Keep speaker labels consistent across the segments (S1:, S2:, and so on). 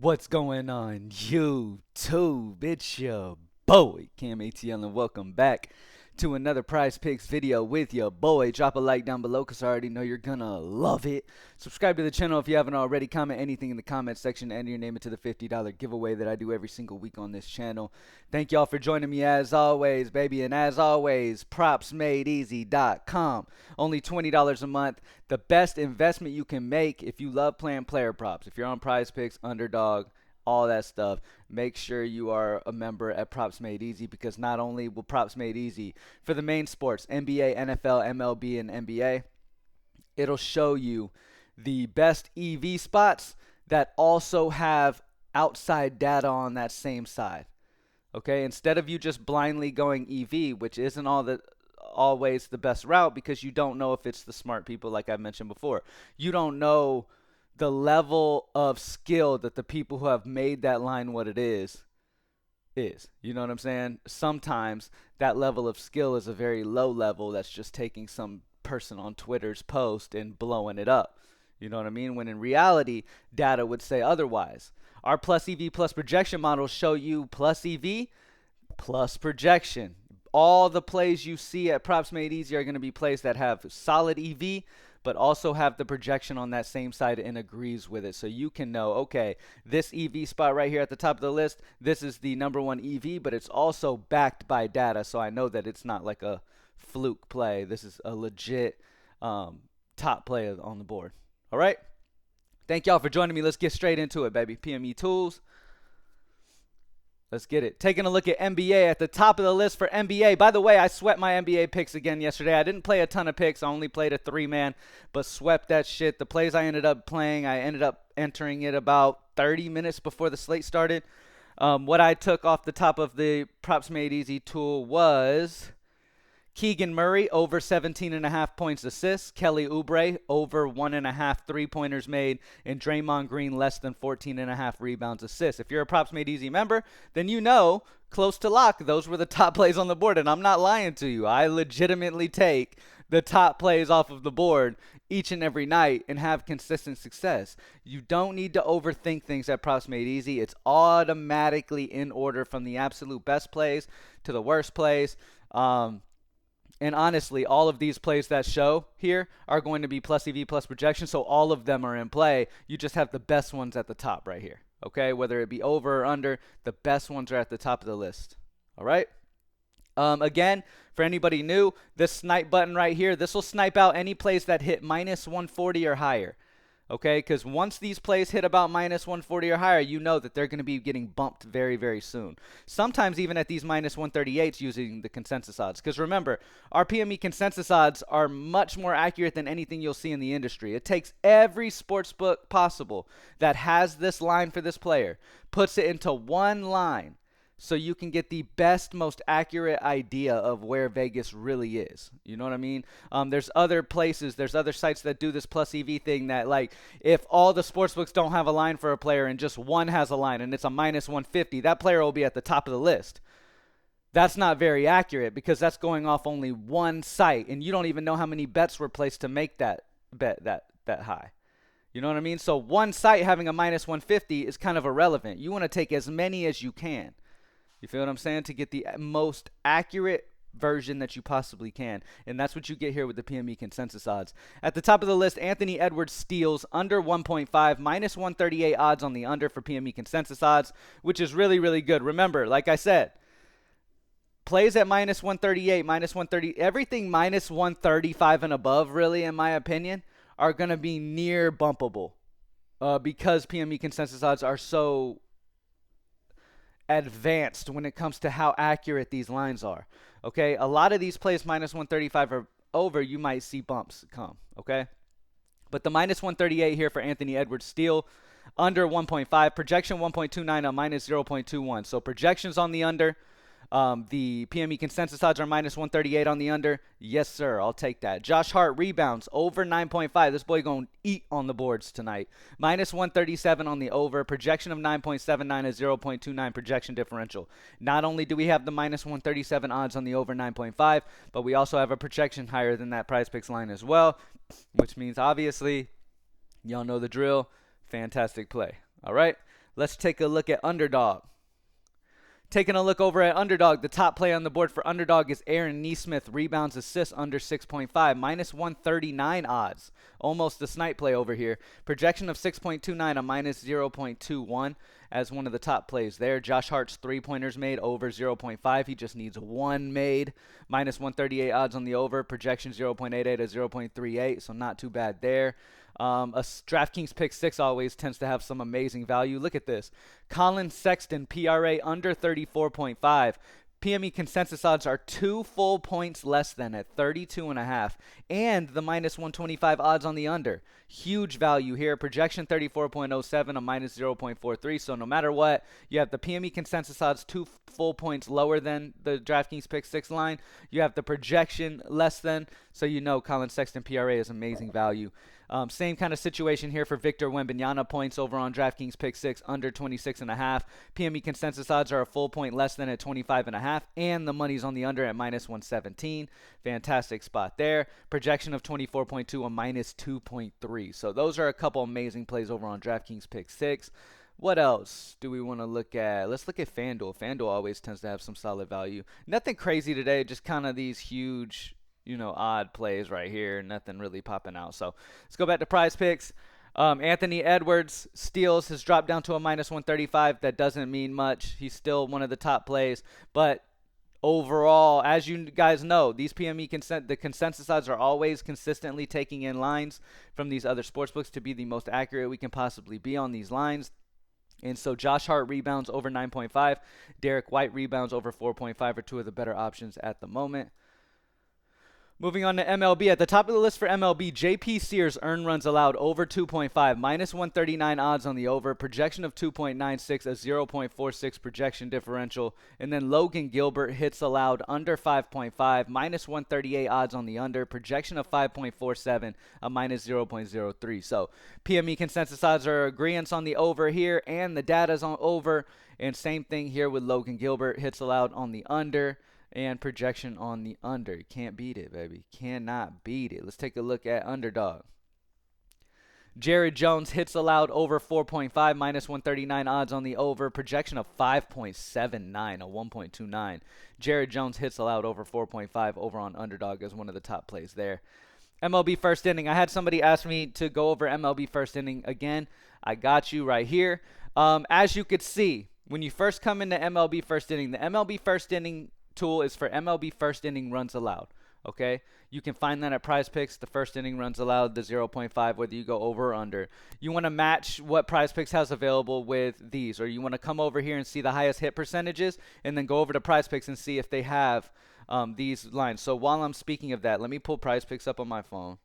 S1: What's going on, YouTube? It's your boy, CamATL, and welcome back to another Prize Picks video with your boy. Drop a like down below because I already know you're gonna love it. Subscribe to the channel if you haven't already. Comment anything in the comment section and your name into the $50 giveaway that I do every single week on this channel. Thank y'all for joining me as always, baby. And as always, propsmadeeasy.com. Only $20 a month. The best investment you can make if you love playing player props. If you're on Prize Picks, Underdog, all that stuff, make sure you are a member at Props Made Easy, because not only will Props Made Easy for the main sports, NBA, NFL, MLB, and NBA, it'll show you the best EV spots that also have outside data on that same side. Okay, instead of you just blindly going EV, which isn't always the best route, because you don't know if it's the smart people, like I mentioned before. You don't know the level of skill that the people who have made that line what it is. You know what I'm saying? Sometimes that level of skill is a very low level that's just taking some person on Twitter's post and blowing it up. You know what I mean? When in reality, data would say otherwise. Our plus EV plus projection models show you plus EV plus projection. All the plays you see at Props Made Easy are going to be plays that have solid EV, but also have the projection on that same side and agrees with it. So you can know, okay, this EV spot right here at the top of the list, this is the number one EV, but it's also backed by data. So I know that it's not like a fluke play. This is a legit top play on the board. All right. Thank y'all for joining me. Let's get straight into it, baby. PME tools. Let's get it. Taking a look at NBA at the top of the list for NBA. By the way, I swept my NBA picks again yesterday. I didn't play a ton of picks. I only played a 3-man, but swept that shit. The plays I ended up playing, I ended up entering it about 30 minutes before the slate started. What I took off the top of the Props Made Easy tool was Keegan Murray over 17.5 points assists, Kelly Oubre over 1.5 3-pointers made, and Draymond Green less than 14.5 rebounds assists. If you're a Props Made Easy member, then you know, close to lock, those were the top plays on the board, and I'm not lying to you. I legitimately take the top plays off of the board each and every night and have consistent success. You don't need to overthink things at Props Made Easy. It's automatically in order from the absolute best plays to the worst plays. And honestly, all of these plays that show here are going to be plus EV plus projection, so all of them are in play. You just have the best ones at the top right here, okay? Whether it be over or under, the best ones are at the top of the list, all right? Again, for anybody new, this snipe button right here, this will snipe out any plays that hit minus 140 or higher. Okay, because once these plays hit about minus 140 or higher, you know that they're going to be getting bumped very, very soon. Sometimes even at these minus 138s using the consensus odds. Because remember, our PME consensus odds are much more accurate than anything you'll see in the industry. It takes every sports book possible that has this line for this player, puts it into one line, so you can get the best, most accurate idea of where Vegas really is. You know what I mean? There's other places, there's other sites that do this plus EV thing that, like, if all the sportsbooks don't have a line for a player and just one has a line and it's a minus 150, that player will be at the top of the list. That's not very accurate because that's going off only one site, and you don't even know how many bets were placed to make that bet that high. You know what I mean? So one site having a minus 150 is kind of irrelevant. You want to take as many as you can. You feel what I'm saying? To get the most accurate version that you possibly can. And that's what you get here with the PME consensus odds. At the top of the list, Anthony Edwards steals under 1.5, minus 138 odds on the under for PME consensus odds, which is really, really good. Remember, like I said, plays at minus 138, minus 130, everything minus 135 and above, really, in my opinion, are going to be near bumpable because PME consensus odds are so advanced when it comes to how accurate these lines are. Okay, a lot of these plays minus 135 or over, you might see bumps come. Okay, but the minus 138 here for Anthony Edwards steal, under 1.5, projection 1.29 on minus 0.21. So projections on the under. The PME consensus odds are minus 138 on the under. Yes, sir. I'll take that. Josh Hart rebounds over 9.5. This boy going to eat on the boards tonight. Minus 137 on the over. Projection of 9.79 is 0.29 projection differential. Not only do we have the minus 137 odds on the over 9.5, but we also have a projection higher than that Prizepicks line as well, which means obviously, y'all know the drill. Fantastic play. All right. Let's take a look at underdog. Taking a look over at underdog, the top play on the board for underdog is Aaron Nesmith, rebounds, assists under 6.5, minus 139 odds. Almost a snipe play over here. Projection of 6.29, a minus 0.21 as one of the top plays there. Josh Hart's three-pointers made over 0.5. He just needs one made. Minus 138 odds on the over. Projection 0.88 to 0.38, so not too bad there. A DraftKings pick 6 always tends to have some amazing value. Look at this. Colin Sexton, PRA under 34.5. PME consensus odds are 2 full points less than at 32.5. And the minus 125 odds on the under. Huge value here. Projection 34.07, a minus 0.43. So no matter what, you have the PME consensus odds 2 full points lower than the DraftKings pick 6 line. You have the projection less than. So you know Colin Sexton PRA is amazing value. Same kind of situation here for Victor Wembanyama, points over on DraftKings pick 6 under 26.5. PME consensus odds are a full point less than at 25.5, and the money's on the under at minus 117. Fantastic spot there. Projection of 24.2, a minus 2.3. So those are a couple amazing plays over on DraftKings pick 6. What else do we want to look at? Let's look at FanDuel. FanDuel always tends to have some solid value. Nothing crazy today, just kind of these huge, odd plays right here. Nothing really popping out. So let's go back to Prizepicks. Anthony Edwards, steals, has dropped down to a minus 135. That doesn't mean much. He's still one of the top plays. But overall, as you guys know, these PME the consensus odds are always consistently taking in lines from these other sportsbooks to be the most accurate we can possibly be on these lines. And so Josh Hart rebounds over 9.5. Derek White rebounds over 4.5 are two of the better options at the moment. Moving on to MLB. At the top of the list for MLB, JP Sears earned runs allowed over 2.5, minus 139 odds on the over, projection of 2.96, a 0.46 projection differential. And then Logan Gilbert hits allowed under 5.5, minus 138 odds on the under, projection of 5.47, a minus 0.03. So PME consensus odds are agreeance on the over here, and the data's on over. And same thing here with Logan Gilbert, hits allowed on the under. And projection on the under. Can't beat it, baby. Cannot beat it. Let's take a look at underdog. Jared Jones hits allowed over 4.5, minus 139 odds on the over. Projection of 5.79, a 1.29. Jared Jones hits allowed over 4.5 over on underdog as one of the top plays there. MLB first inning. I had somebody ask me to go over MLB first inning again. I got you right here. As you could see, when you first come into MLB first inning, the MLB first inning tool is for MLB first inning runs allowed. Okay, you can find that at Prizepicks. The first inning runs allowed, the 0.5, whether you go over or under. You want to match what Prizepicks has available with these, or you want to come over here and see the highest hit percentages, and then go over to Prizepicks and see if they have these lines. So while I'm speaking of that, let me pull Prizepicks up on my phone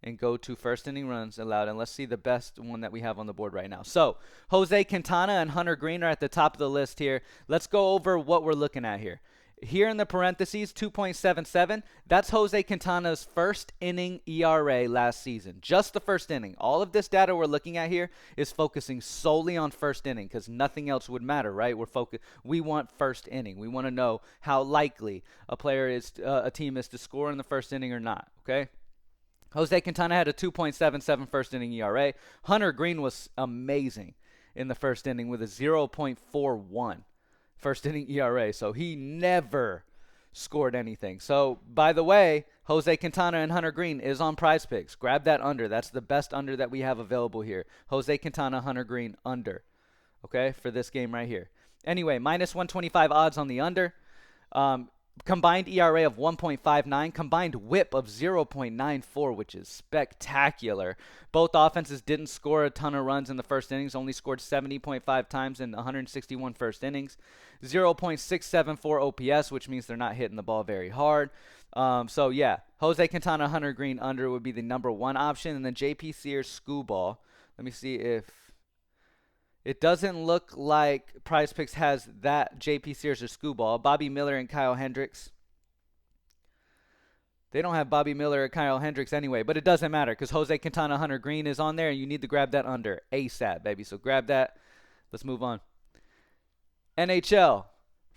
S1: and go to first inning runs allowed, and let's see the best one that we have on the board right now. So Jose Quintana and Hunter Green are at the top of the list here. Let's go over what we're looking at here. Here in the parentheses, 2.77, that's Jose Quintana's first inning ERA last season. Just the first inning. All of this data we're looking at here is focusing solely on first inning because nothing else would matter, right? We want first inning. We want to know how likely a team is to score in the first inning or not, okay? Jose Quintana had a 2.77 first inning ERA. Hunter Green was amazing in the first inning with a 0.41. First inning ERA, so he never scored anything. So, by the way, Jose Quintana and Hunter Green is on Prizepicks. Grab that under. That's the best under that we have available here. Jose Quintana, Hunter Green under, okay, for this game right here. Anyway, minus 125 odds on the under. Combined ERA of 1.59, combined whip of 0.94, which is spectacular. Both offenses didn't score a ton of runs in the first innings, only scored 70.5 times in 161 first innings. 0.674 OPS, which means they're not hitting the ball very hard. So, yeah, Jose Quintana, Hunter Green under would be the number one option. And then JP Sears, Scooball. Let me see if... It doesn't look like Prizepicks has that JP Sears or Scooball. Bobby Miller and Kyle Hendricks. They don't have Bobby Miller or Kyle Hendricks anyway, but it doesn't matter because Jose Quintana, Hunter Green is on there, and you need to grab that under ASAP, baby. So grab that. Let's move on. NHL.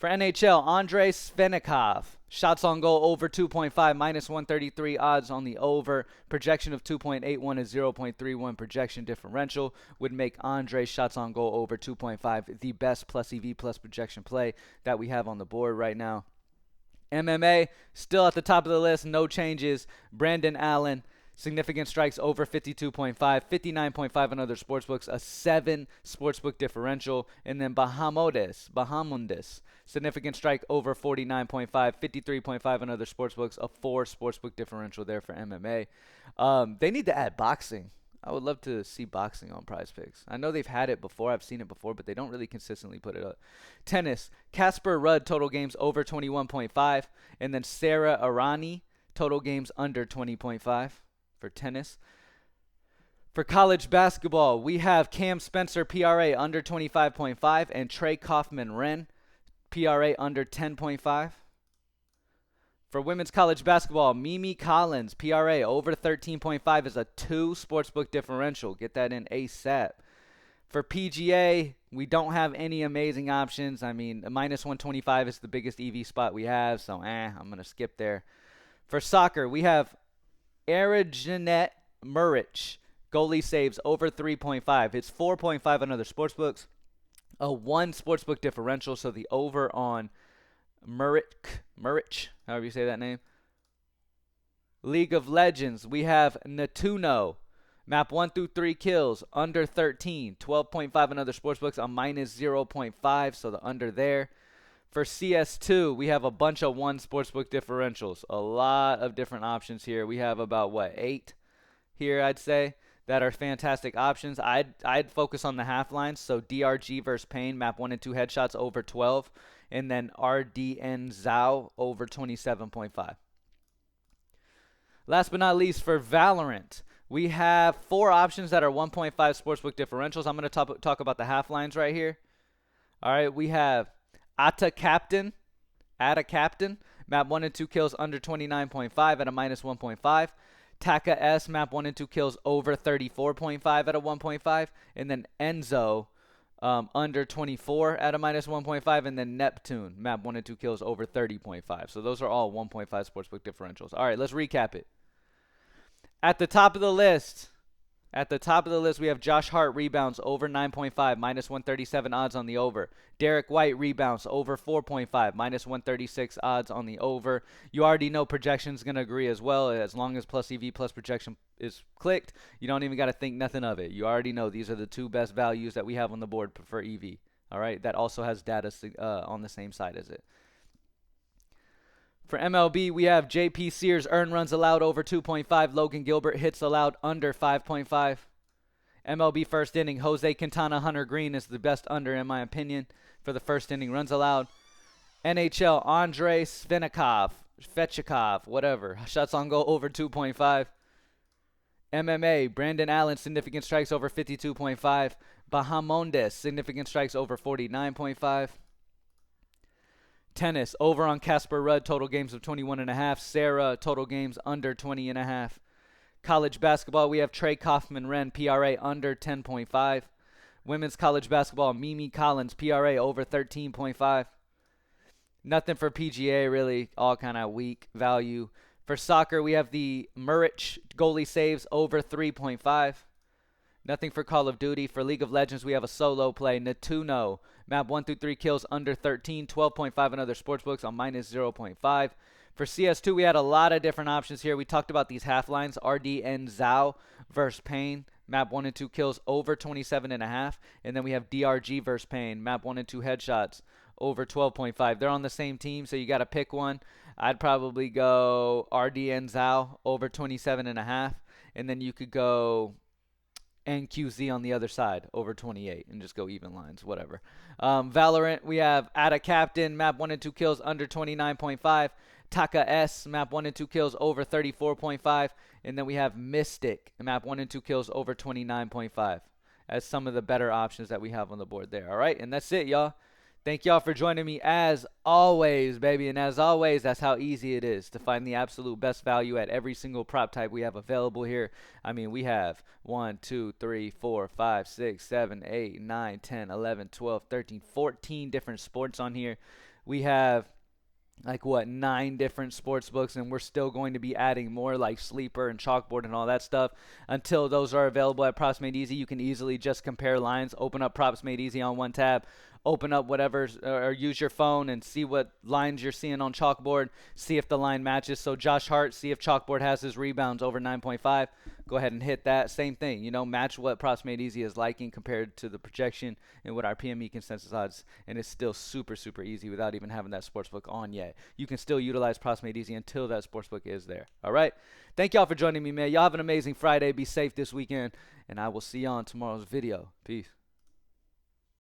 S1: For NHL, Andrei Svenikov. Shots on goal over 2.5, minus 133 odds on the over. Projection of 2.81 is 0.31 projection differential. Would make Andrei's shots on goal over 2.5 the best plus EV plus projection play that we have on the board right now. MMA, still at the top of the list, no changes. Brandon Allen, significant strikes over 52.5, 59.5 on other sportsbooks, a 7 sportsbook differential. And then Bahamundis, significant strike over 49.5, 53.5 on other sportsbooks, a 4 sportsbook differential there for MMA. They need to add boxing. I would love to see boxing on Prizepicks. I know they've had it before. I've seen it before, but they don't really consistently put it up. Tennis, Casper Ruud, total games over 21.5. And then Sarah Arani, total games under 20.5 for tennis. For college basketball, we have Cam Spencer, PRA under 25.5, and Trey Kaufman-Renn, PRA under 10.5. For women's college basketball, Mimi Collins, PRA over 13.5 is a 2 sportsbook differential. Get that in ASAP. For PGA, we don't have any amazing options. I mean, a minus 125 is the biggest EV spot we have, so I'm going to skip there. For soccer, we have Arajanet Muric, goalie saves over 3.5. It's 4.5 on other sportsbooks. A 1 sportsbook differential, so the over on Muric, however you say that name. League of Legends, we have Natuno. Map 1 through 3 kills, under 13. 12.5 in other sportsbooks, a minus 0.5, so the under there. For CS2, we have a bunch of 1 sportsbook differentials. A lot of different options here. We have about, 8 here, I'd say, that are fantastic options. I'd focus on the half lines, so DRG versus Payne, map 1 and 2 headshots over 12. And then RDN Zhao over 27.5. Last but not least, for Valorant, we have 4 options that are 1.5 sportsbook differentials. I'm going to talk about the half lines right here. All right, we have Atta Captain, map 1 and 2 kills under 29.5 at a minus 1.5. Taka S, map 1 and 2 kills over 34.5 at a 1.5. And then Enzo, under 24 at a minus 1.5, and then Neptune, map 1 and 2 kills over 30.5. So those are all 1.5 sportsbook differentials. All right, let's recap it. At the top of the list, we have Josh Hart rebounds over 9.5, minus 137 odds on the over. Derek White rebounds over 4.5, minus 136 odds on the over. You already know projection's going to agree as well. As long as plus EV plus projection is clicked, you don't even got to think nothing of it. You already know these are the 2 best values that we have on the board for EV. All right, that also has data on the same side as it. For MLB, we have JP Sears earned runs allowed over 2.5. Logan Gilbert hits allowed under 5.5. MLB first inning, Jose Quintana, Hunter Green is the best under in my opinion for the first inning runs allowed. NHL, Andrei Svenikov, whatever, shots on goal over 2.5. MMA, Brandon Allen, significant strikes over 52.5. Bahamondes, significant strikes over 49.5. Tennis, over on Casper Ruud, total games of 21.5. Sarah, total games under 20.5. College basketball, we have Trey Kaufman-Renn, PRA under 10.5. Women's college basketball, Mimi Collins, PRA over 13.5. Nothing for PGA, really, all kind of weak value. For soccer, we have the Muric goalie saves over 3.5. Nothing for Call of Duty. For League of Legends, we have a solo play, Natuno. Map 1 through 3 kills under 13, 12.5 in other sportsbooks on minus 0.5. For CS2, we had a lot of different options here. We talked about these half lines, RD and Zhao versus Payne. Map 1 and 2 kills over 27.5. And then we have DRG versus Payne. Map 1 and 2 headshots over 12.5. They're on the same team, so you got to pick one. I'd probably go RD and Zhao over 27.5. And then you could go NQZ on the other side over 28 and just go even lines, whatever. Valorant, we have Atta Captain, map 1 and 2 kills under 29.5. Taka S, map 1 and 2 kills over 34.5. And then we have Mystic, map 1 and 2 kills over 29.5 as some of the better options that we have on the board there. All right, and that's it, y'all. Thank y'all for joining me as always, baby. And as always, that's how easy it is to find the absolute best value at every single prop type we have available here. I mean, we have 1, 2, 3, 4, 5, 6, 7, 8, 9, 10, 11, 12, 13, 14 different sports on here. We have like what 9 different sports books, and we're still going to be adding more like Sleeper and Chalkboard and all that stuff until those are available at Props Made Easy. You can easily just compare lines, open up Props Made Easy on one tab, open up whatever, or use your phone and see what lines you're seeing on Chalkboard, see if the line matches. So Josh Hart, see if Chalkboard has his rebounds over 9.5. Go ahead and hit that. Same thing, match what Props Made Easy is liking compared to the projection and what our PME consensus odds, and it's still super, super easy without even having that sportsbook on yet. You can still utilize Props Made Easy until that sportsbook is there. All right? Thank y'all for joining me, man. Y'all have an amazing Friday. Be safe this weekend, and I will see you on tomorrow's video. Peace.